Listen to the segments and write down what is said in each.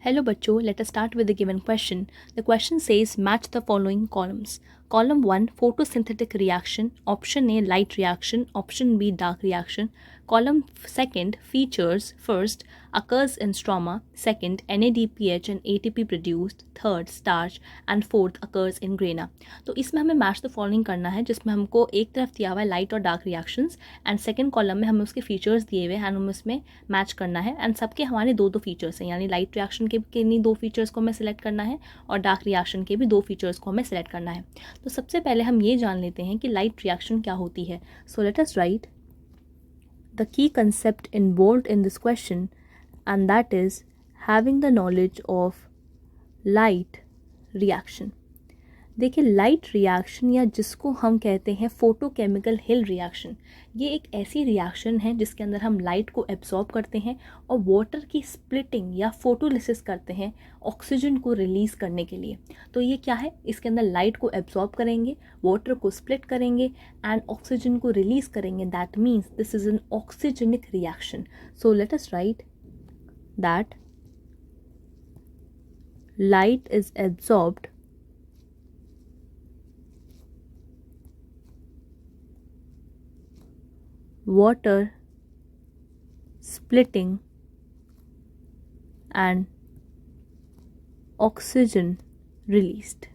Hello बच्चों, let us start with the given question. The question says match the following columns. Column 1 photosynthetic reaction, option A light reaction, option B dark reaction. Column 2 features, first occurs in stroma, second NADPH and ATP produced, third starch and fourth occurs in grana. तो इसमें हमें match the following करना है, जिसमें हमको एक तरफ दिया हुआ है लाइट और dark reactions and second column में हमें उसके फीचर्स दिए हुए हैं एंड हमें उसमें मैच करना है एंड सबके हमारे दो फीचर्स हैं, यानी लाइट रिएक्शन के नहीं दो फीचर्स को हमें सेलेक्ट करना है और डार्क रिएक्शन के भी दो फीचर्स को हमें सेलेक्ट करना है. तो सबसे पहले हम ये जान लेते हैं कि लाइट रिएक्शन क्या होती है. सो let us right the key concept involved in this question, and that is having the knowledge of light reaction. देखिए, लाइट रिएक्शन या जिसको हम कहते हैं फोटोकेमिकल हिल रिएक्शन, ये एक ऐसी रिएक्शन है जिसके अंदर हम लाइट को एब्जॉर्ब करते हैं और वाटर की स्प्लिटिंग या फोटोलिसिस करते हैं ऑक्सीजन को रिलीज़ करने के लिए. तो ये क्या है, इसके अंदर लाइट को एब्जॉर्ब करेंगे, वाटर को स्प्लिट करेंगे एंड ऑक्सीजन को रिलीज़ करेंगे. That means this is an oxygenic reaction. So let us right that light is absorbed water splitting and oxygen released.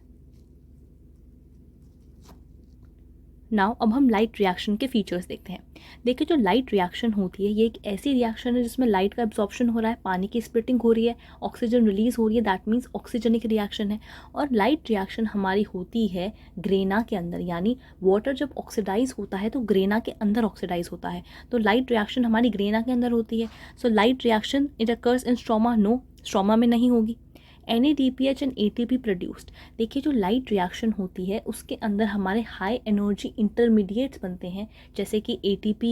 Now अब हम लाइट रिएक्शन के फीचर्स देखते हैं. देखिए, जो लाइट रिएक्शन होती है ये एक ऐसी रिएक्शन है जिसमें लाइट का एब्जॉर्प्शन हो रहा है, पानी की स्प्लिटिंग हो रही है, ऑक्सीजन रिलीज हो रही है. दैट मीन्स ऑक्सीजनिक रिएक्शन है. और लाइट रिएक्शन हमारी होती है ग्रेना के अंदर, यानी वाटर जब ऑक्सीडाइज होता है तो ग्रेना के अंदर ऑक्सीडाइज होता है. तो लाइट रिएक्शन हमारी ग्रेना के अंदर होती है. So light reaction it occurs in stroma. No, stroma में नहीं होगी. NADPH and ATP produced. देखिए, जो लाइट रिएक्शन होती है उसके अंदर हमारे हाई एनर्जी इंटरमीडिएट्स बनते हैं, जैसे कि ATP,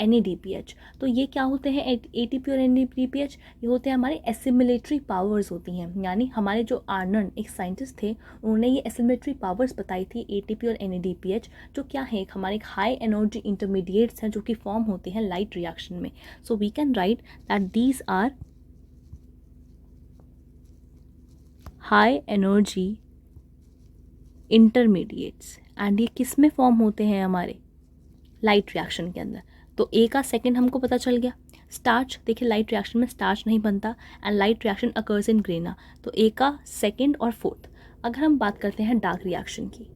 NADPH. तो ये क्या होते हैं, ATP और NADPH? ये होते हैं हमारे एसिमिलेटरी पावर्स होती हैं. यानी हमारे जो आर्नन एक साइंटिस्ट थे, उन्होंने ये एसिमिलेटरी पावर्स बताई थी ATP और NADPH, जो क्या है, एक हमारे हाई एनर्जी इंटरमीडिएट्स हैं जो कि फॉर्म होते हैं लाइट रिएक्शन में. So we can write that these are high energy intermediates and ये किस में फॉर्म होते हैं, हमारे लाइट रिएक्शन के अंदर. तो ए का सेकंड हमको पता चल गया. स्टार्च, देखिए लाइट रिएक्शन में स्टार्च नहीं बनता and light reaction occurs in grana. तो ए का सेकंड और फोर्थ. अगर हम बात करते हैं डार्क रिएक्शन की,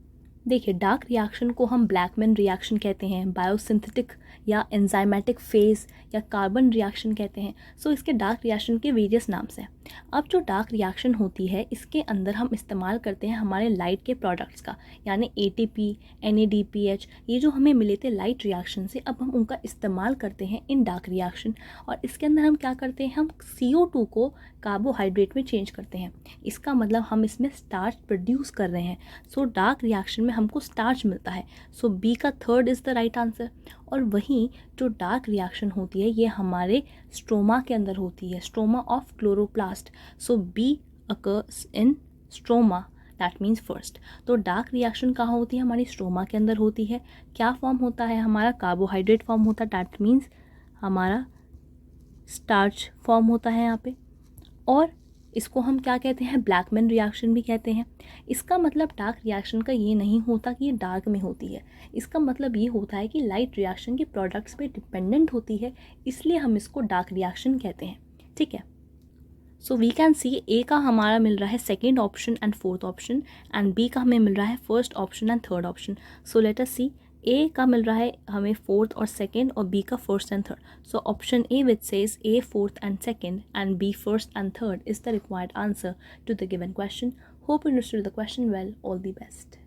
देखिए डार्क रिएक्शन को हम ब्लैकमैन रिएक्शन कहते हैं, बायोसिंथेटिक या एंजाइमेटिक फेज या कार्बन रिएक्शन कहते हैं. सो इसके डार्क रिएक्शन के वेरियस नाम्स हैं. अब जो डार्क रिएक्शन होती है इसके अंदर हम इस्तेमाल करते हैं हमारे लाइट के प्रोडक्ट्स का, यानी ATP, NADPH, ये जो हमें मिले थे लाइट रिएक्शन से, अब हम उनका इस्तेमाल करते हैं इन डार्क रिएक्शन. और इसके अंदर हम क्या करते हैं, हम CO2 को कार्बोहाइड्रेट में चेंज करते हैं. इसका मतलब हम इसमें स्टार्च प्रोड्यूस कर रहे हैं. सो डार्क रिएक्शन में हमको स्टार्च मिलता है. सो बी का third is the right answer. और वहीं जो डार्क रिएक्शन होती है ये हमारे स्ट्रोमा के अंदर होती है, stroma of chloroplast. So B occurs in stroma, that means first. तो डार्क रिएक्शन कहाँ होती है, हमारी स्ट्रोमा के अंदर होती है. क्या फॉर्म होता है हमारा, कार्बोहाइड्रेट फॉर्म होता है. दैट मीन्स हमारा स्टार्च फॉर्म होता है यहाँ पे. और इसको हम क्या कहते हैं, ब्लैकमैन रिएक्शन भी कहते हैं. इसका मतलब डार्क रिएक्शन का ये नहीं होता कि ये डार्क में होती है. इसका मतलब ये होता है कि लाइट रिएक्शन के प्रोडक्ट्स पे डिपेंडेंट होती है, इसलिए हम इसको डार्क रिएक्शन कहते हैं. ठीक है. सो वी कैन सी ए का हमारा मिल रहा है second option and fourth option and b का हमें मिल रहा है first option and third option. So let us see, a का मिल रहा है हमें फोर्थ और सेकेंड और बी का first and third. So option A which says A fourth and second and B first and third is the required answer to the given question. Hope you understood the question well. All the best.